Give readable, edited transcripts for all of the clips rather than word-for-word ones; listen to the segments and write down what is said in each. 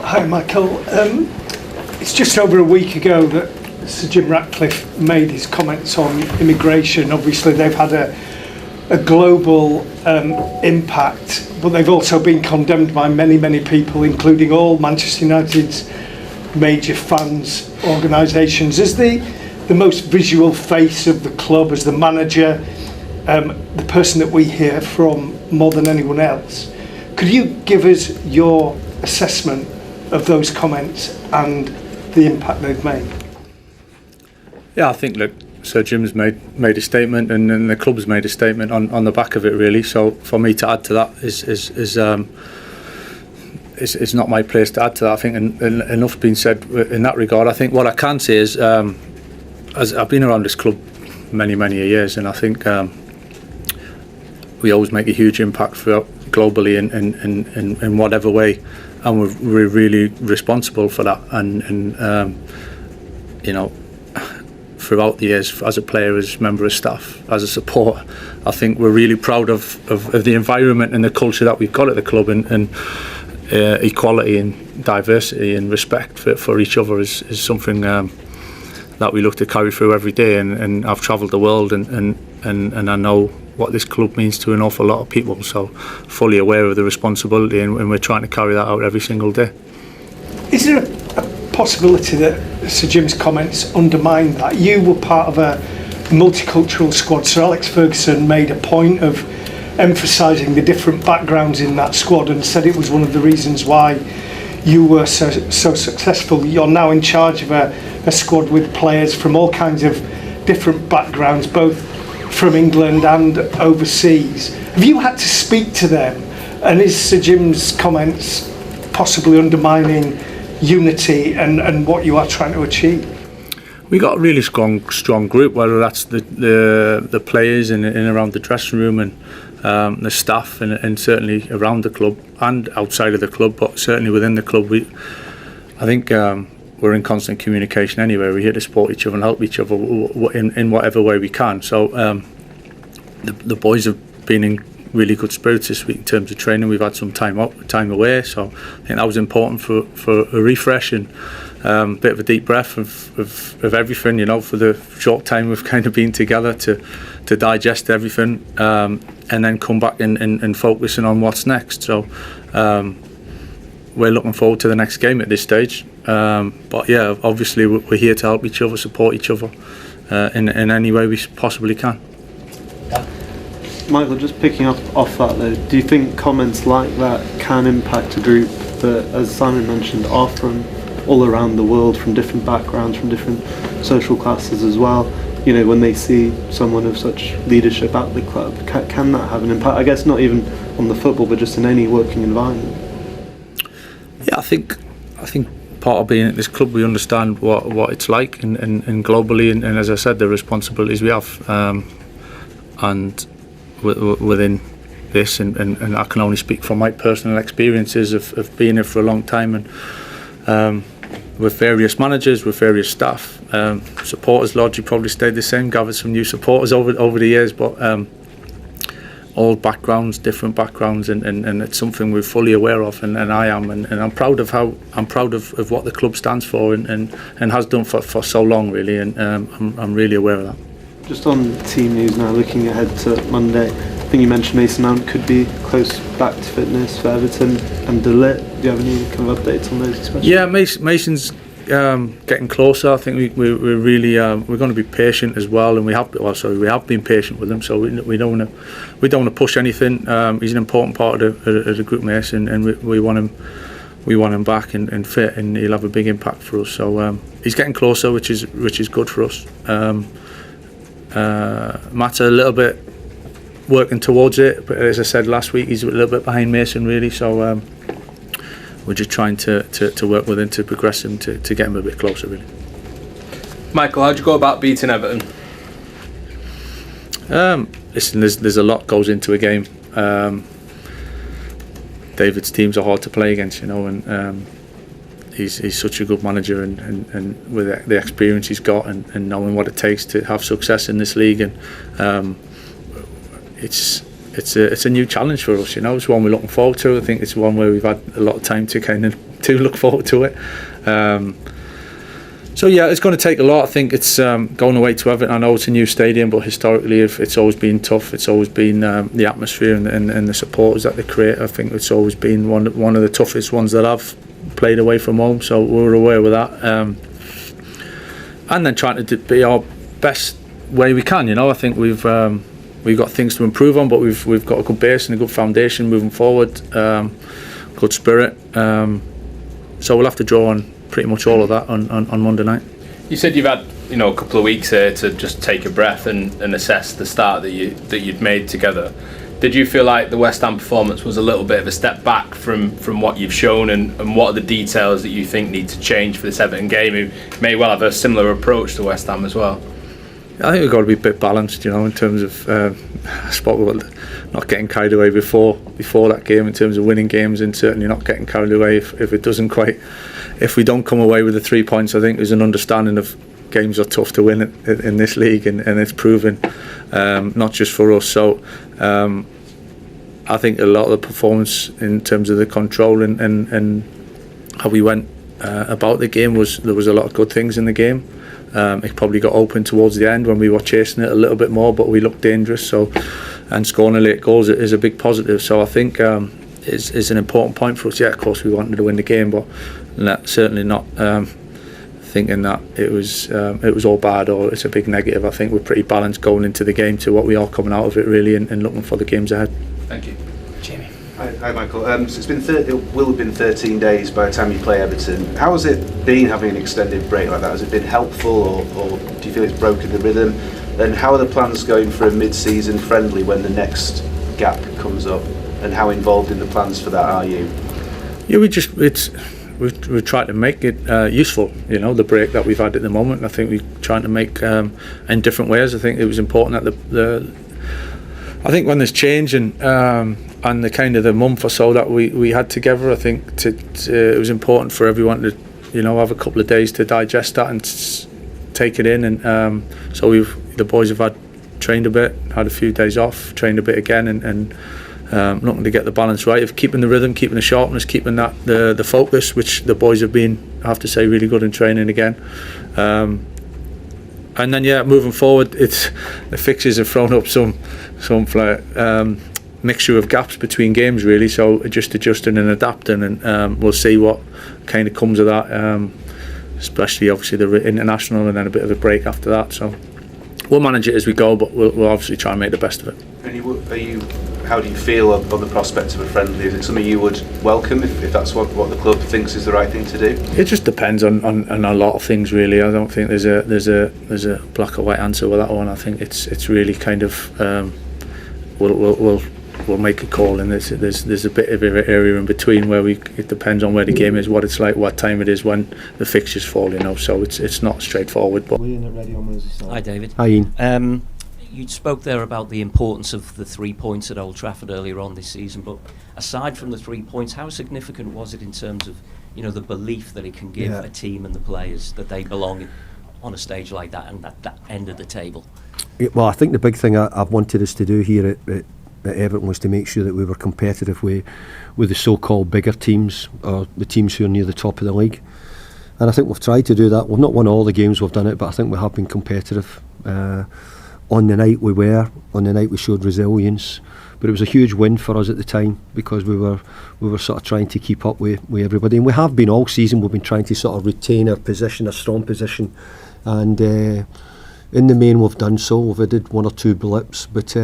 Hi, Michael. It's just over a week ago that Sir Jim Ratcliffe made his comments on immigration. Obviously, they've had a global impact, but they've also been condemned by many people, including all Manchester United's major fans organisations. As the most visual face of the club, as the manager, the person that we hear from more than anyone else, could you give us your assessment of those comments and the impact they've made? Yeah, I think that Sir Jim's made a statement, and then the club's made a statement on the back of it, really. So for me to add to that is not my place to add to that. I think enough's been said in that regard. I think what I can say is, as I've been around this club many years, and I think we always make a huge impact globally in whatever way, and we're really responsible for that. And you know, throughout the years, as a player, as a member of staff, as a supporter, I think we're really proud of the environment and the culture that we've got at the club, and equality and diversity and respect for each other is something that we look to carry through every day. And I've travelled the world, and I know what this club means to an awful lot of people, so fully aware of the responsibility, and we're trying to carry that out every single day. Is there a possibility that Sir Jim's comments undermine that? You were part of a multicultural squad. Sir Alex Ferguson made a point of emphasising the different backgrounds in that squad and said it was one of the reasons why you were so successful. You're now in charge of a squad with players from all kinds of different backgrounds, both from England and overseas. Have you had to speak to them? And is Sir Jim's comments possibly undermining unity and what you are trying to achieve? We got a really strong group, whether that's the players in around the dressing room, and the staff, and certainly around the club and outside of the club, but certainly within the club. I think we're in constant communication anyway. We're here to support each other and help each other in whatever way we can. So the boys have been in really good spirits this week in terms of training. We've had some time away, so I think that was important for a refresh and a bit of a deep breath of everything, you know, for the short time we've kind of been together to digest everything, and then come back and focusing on what's next. So we're looking forward to the next game at this stage, but yeah, obviously we're here to help each other, support each other in any way we possibly can. Michael, just picking up off that though, do you think comments like that can impact a group that, as Simon mentioned, are from all around the world, from different backgrounds, from different social classes as well? You know, when they see someone of such leadership at the club, can that have an impact? I guess not even on the football, but just in any working environment. Yeah, I think part of being at this club, we understand what it's like, and globally, and as I said, the responsibilities we have, and within this, and I can only speak from my personal experiences of being here for a long time, and with various managers, with various staff, supporters largely probably stayed the same, gathered some new supporters over the years, but all backgrounds, different backgrounds, and it's something we're fully aware of, and I am, and I'm proud of of what the club stands for and has done for so long, really, and I'm really aware of that. Just on team news now, looking ahead to Monday, I think you mentioned Mason Mount could be close back to fitness for Everton, and De Ligt. Do you have any kind of updates on those especially? Yeah, Mason's getting closer. I think we're really we're going to be patient as well, and we have been patient with him. So we don't want to push anything. He's an important part of the group, Mason, and we want him back and fit, and he'll have a big impact for us. So he's getting closer, which is good for us. Matt's a little bit working towards it, but as I said last week, he's a little bit behind Mason, really. So we're just trying to work with him to progress him to get him a bit closer, really. Michael, how'd you go about beating Everton? Listen, there's a lot goes into a game. David's teams are hard to play against, you know, and he's such a good manager, and with the experience he's got, and knowing what it takes to have success in this league, and it's a new challenge for us, you know. It's one we're looking forward to. I think it's one where we've had a lot of time to kind of do look forward to it. So yeah, it's going to take a lot. I think it's going away to Everton. I know it's a new stadium, but historically, it's always been tough. It's always been the atmosphere and the supporters that they create. I think it's always been one of the toughest ones that I've played away from home. So we're aware with that, and then trying to be our best way we can. I think we've got things to improve on, but we've got a good base and a good foundation moving forward. Good spirit. So we'll have to draw on pretty much all of that on Monday night. You said you've had a couple of weeks here to just take a breath and assess the start that you'd made together. Did you feel like the West Ham performance was a little bit of a step back from what you've shown, and what are the details that you think need to change for this Everton game, who may well have a similar approach to West Ham as well? I think we've got to be a bit balanced, in terms of I spoke about not getting carried away before that game in terms of winning games, and certainly not getting carried away if we don't come away with the 3 points. I think there's an understanding of games are tough to win in this league, and it's proven, not just for us. So I think a lot of the performance in terms of the control and how we went about the game there was a lot of good things in the game. It probably got open towards the end when we were chasing it a little bit more, but we looked dangerous. And scoring a late goal is a big positive. So I think it's an important point for us. Yeah, of course we wanted to win the game, but certainly not thinking that it was all bad or it's a big negative. I think we're pretty balanced going into the game to what we are coming out of it really, and looking for the games ahead. Thank you, Jamie. Hi Michael. So it will have been 13 days by the time you play Everton. How has it been having an extended break like that? Has it been helpful, or do you feel it's broken the rhythm? And how are the plans going for a mid-season friendly when the next gap comes up? And how involved in the plans for that are you? Yeah, we're trying to make it useful. The break that we've had at the moment. I think we're trying to make in different ways. I think it was important that I think when there's change and the kind of the month or so that we had together, I think it was important for everyone to have a couple of days to digest that and take it in. And so the boys have trained a bit, had a few days off, trained a bit again, and looking to get the balance right of keeping the rhythm, keeping the sharpness, keeping that the focus, which the boys have been, I have to say, really good in training again. And then moving forward, the fixtures have thrown up some mixture of gaps between games really. So just adjusting and adapting, and we'll see what kind of comes of that. Especially obviously the international, and then a bit of a break after that. So we'll manage it as we go, but we'll obviously try and make the best of it. How do you feel on the prospect of a friendly? Is it something you would welcome if that's what the club thinks is the right thing to do? It just depends on a lot of things really. I don't think there's a black or white answer with that one. I think it's really kind of we'll make a call, and there's a bit of an area in between where it depends on where the game is, what it's like, what time it is when the fixtures fall. So it's not straightforward. But Hi David. Hi Ian. You spoke there about the importance of the 3 points at Old Trafford earlier on this season, but aside from the 3 points, how significant was it in terms of the belief that it can give a team and the players that they belong on a stage like that and that end of the table? Well, I think the big thing I've wanted us to do here at Everton was to make sure that we were competitive with the so-called bigger teams, or the teams who are near the top of the league. And I think we've tried to do that. We've not won all the games we've done it, but I think we have been competitive. On the night we showed resilience, but it was a huge win for us at the time because we were sort of trying to keep up with everybody, and we have been all season. We've been trying to sort of retain our position, a strong position, and in the main we've done so. We've added one or two blips, but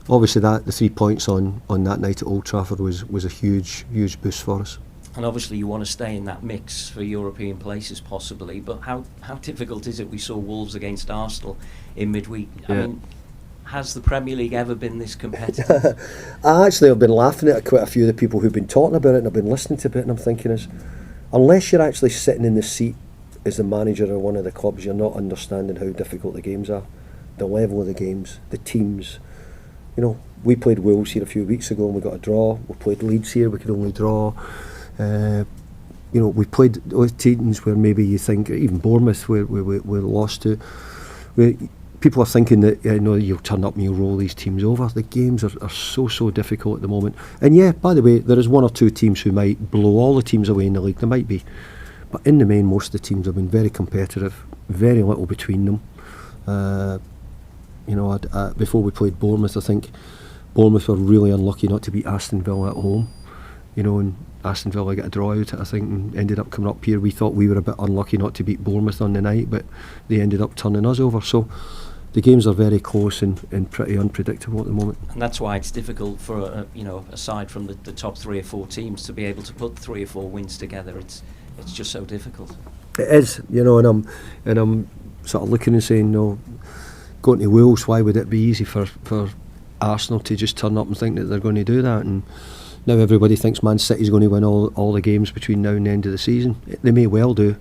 obviously the 3 points on that night at Old Trafford was a huge boost for us. And obviously you want to stay in that mix for European places possibly, but how difficult is it? We saw Wolves against Arsenal in midweek. I mean, has the Premier League ever been this competitive? I actually have been laughing at quite a few of the people who've been talking about it, and I've been listening to it, and I'm thinking unless you're actually sitting in the seat as the manager of one of the clubs, you're not understanding how difficult the games are, the level of the games, the teams. We played Wolves here a few weeks ago and we got a draw. We played Leeds here, we could only draw. We played those teams where maybe you think, even Bournemouth, where we lost to. people are thinking that you'll turn up and you'll roll these teams over. The games are so difficult at the moment. And yeah, by the way, there is one or two teams who might blow all the teams away in the league. There might be, but in the main, most of the teams have been very competitive. Very little between them. Before we played Bournemouth, I think Bournemouth were really unlucky not to beat Aston Villa at home. And Aston Villa got a draw out, I think, and ended up coming up here. We thought we were a bit unlucky not to beat Bournemouth on the night, but they ended up turning us over. So the games are very close and pretty unpredictable at the moment. And that's why it's difficult for aside from the top 3 or 4 teams, to be able to put 3 or 4 wins together. It's just so difficult. It is, and I'm sort of looking and saying, no, going to Wolves, why would it be easy for Arsenal to just turn up and think that they're going to do that? And now everybody thinks Man City's going to win all the games between now and the end of the season. They may well do,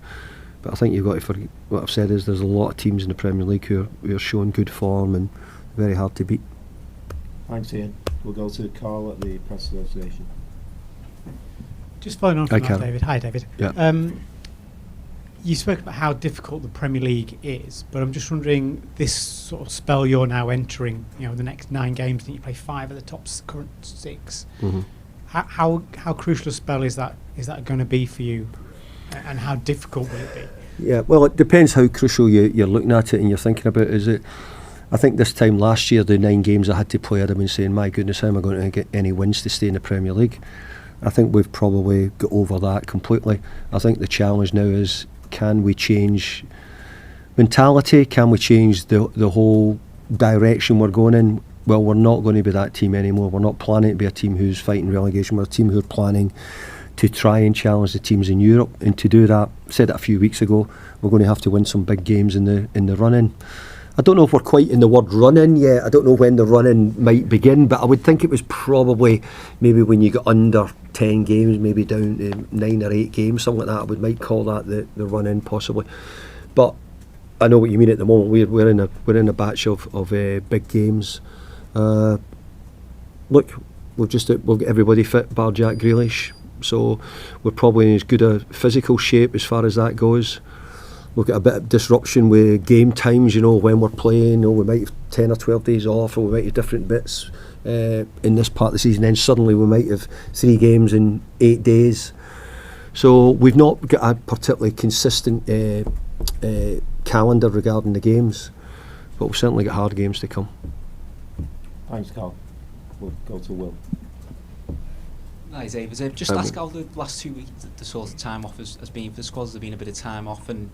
but I think you've got to forget what I've said is there's a lot of teams in the Premier League who are showing good form and very hard to beat. Thanks, Ian. We'll go to Carl at the Press Association. Just following on from Hi, that, Carl. David. Hi, David. Yeah. You spoke about how difficult the Premier League is, but I'm just wondering, this sort of spell you're now entering, the next 9 games, I think you play 5 of the top current 6. Mm-hmm. How crucial a spell is that going to be for you, and how difficult will it be? Yeah, well, it depends how crucial you're looking at it and you're thinking about it. Is it? I think this time last year, the 9 games I had to play, I'd have been saying, my goodness, how am I going to get any wins to stay in the Premier League? I think we've probably got over that completely. I think the challenge now is, can we change mentality? Can we change the whole direction we're going in? Well, we're not going to be that team anymore. We're not planning to be a team who's fighting relegation. We're a team who are planning to try and challenge the teams in Europe. And to do that, I said it a few weeks ago, we're going to have to win some big games in the run-in. I don't know if we're quite in the word run-in yet. I don't know when the run-in might begin, but I would think it was probably maybe when you got under 10 games, maybe down to 9 or 8 games, something like that. I might call that the run-in possibly. But I know what you mean at the moment. We're in a batch of big games. Look, we'll get everybody fit bar Jack Grealish, so we're probably in as good a physical shape as far as that goes. We'll get a bit of disruption with game times, when we're playing, we might have 10 or 12 days off, or we might have different bits in this part of the season. Then suddenly we might have 3 games in 8 days. So we've not got a particularly consistent calendar regarding the games, but we've certainly got hard games to come. Thanks, Carl. We'll go to Will. Hi, David. Just ask how the last 2 weeks, the sort of time off has been for the squad. Has there been a bit of time off and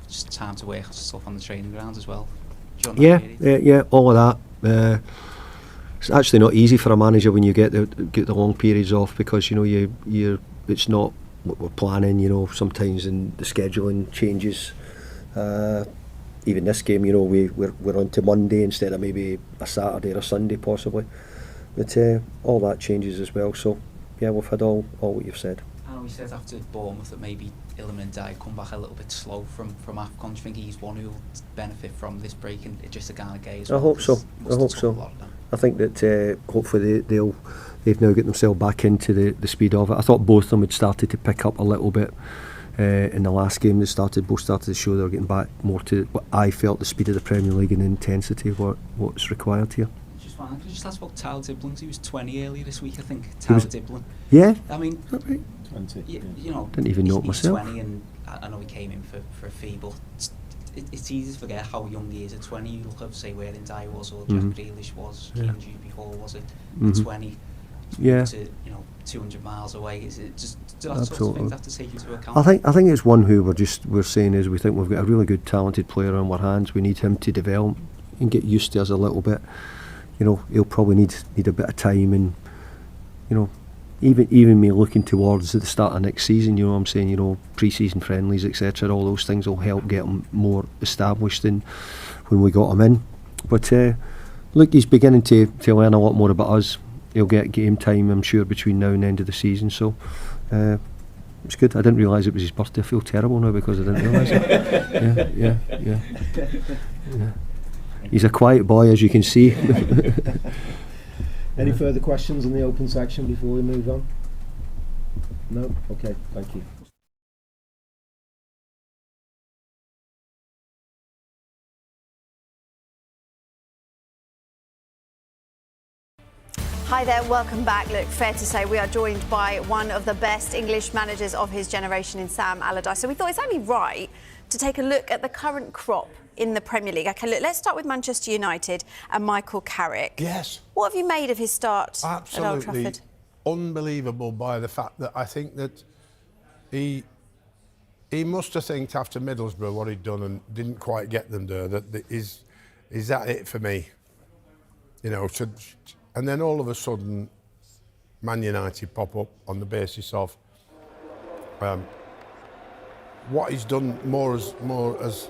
just time to work stuff on the training ground as well? Yeah, all of that. It's actually not easy for a manager when you get the long periods off, because it's not what we're planning. Sometimes in the scheduling changes. Even this game, we're on to Monday instead of maybe a Saturday or a Sunday possibly. But all that changes as well. So yeah, we've had all what you've said. I know he said after Bournemouth that maybe Ilman Ndiaye come back a little bit slow from AFCON. Do you think he's one who will benefit from this break, and just a Ghana Gay as well? I hope so. I think that hopefully they've now got themselves back into the speed of it. I thought both of them had started to pick up a little bit in the last game. Both started to show they were getting back more to what I felt the speed of the Premier League and the intensity of what's required here. Can I just ask about Tyler Dibblin? He was 20 earlier this week, I think. Tyler Dibblin. Yeah. I mean, is that right? 20. Didn't even know it myself. He's 20, and I know he came in for a fee, but it's easy to forget how young he is at 20. You look up, say, where Ndiaye was, or Jack Grealish was, King Jude before, was it? At 20. Yeah. To 200 miles away. Is it just that sort of things have to take into account? I think it's one who we're saying is we think we've got a really good talented player on our hands. We need him to develop and get used to us a little bit. He'll probably need a bit of time, and even me looking towards the start of next season, I'm saying, pre-season friendlies, etc. All those things will help get him more established than when we got him in. But look, he's beginning to learn a lot more about us. He'll get game time, I'm sure, between now and the end of the season. So it's good. I didn't realise it was his birthday. I feel terrible now because I didn't realise it. Yeah. He's a quiet boy, as you can see. Any further questions in the open section before we move on? No? Okay, thank you. Hi there, welcome back. Look, fair to say we are joined by one of the best English managers of his generation in Sam Allardyce. So we thought it's only right to take a look at the current crop in the Premier League. Okay, look, let's start with Manchester United and Michael Carrick. Yes. What have you made of his start at Old Absolutely Trafford? unbelievable by the fact that I think that he must have think after Middlesbrough what he'd done and didn't quite get them there, that is that it for me? You know, and then all of a sudden Man United pop up on the basis of what he's done more as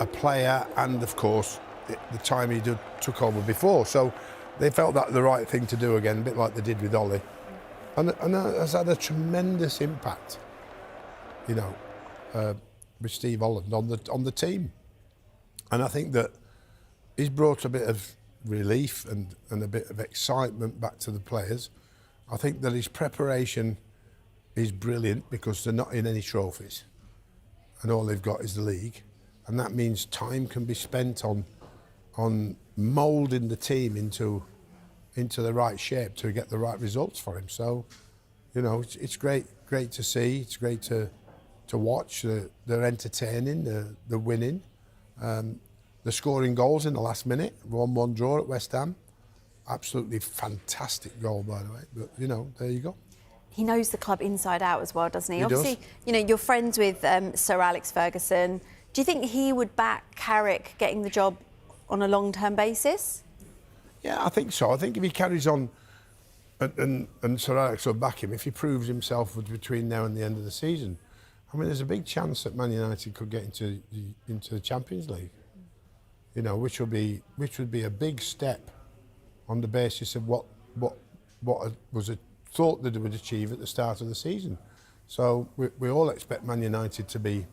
a player, and of course the time he took over before. So they felt that the right thing to do again, a bit like they did with Ollie, and that has had a tremendous impact, you know, with Steve Holland on the team. And I think that he's brought a bit of relief and a bit of excitement back to the players. I think that his preparation is brilliant because they're not in any trophies and all they've got is the league, and that means time can be spent on moulding the team into the right shape to get the right results for him. So, you know, it's great to see, it's great to watch. They're entertaining, they're winning. They're scoring goals in the last minute. 1-1 draw at West Ham. Absolutely fantastic goal, by the way. But, you know, there you go. He knows the club inside out as well, doesn't he? He Obviously, does. you know, you're friends with Sir Alex Ferguson. Do you think he would back Carrick getting the job on a long-term basis? Yeah, I think so. I think if he carries on, and Sir Alex will back him, if he proves himself between now and the end of the season, I mean, there's a big chance that Man United could get into the Champions League. You know, which would be a big step on the basis of what was thought that they would achieve at the start of the season. So we all expect Man United to be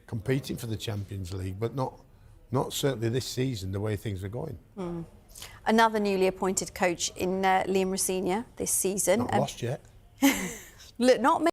competing for the Champions League, but not certainly this season the way things are going. Another newly appointed coach in Liam Rosenior this season. Not lost yet. Look, not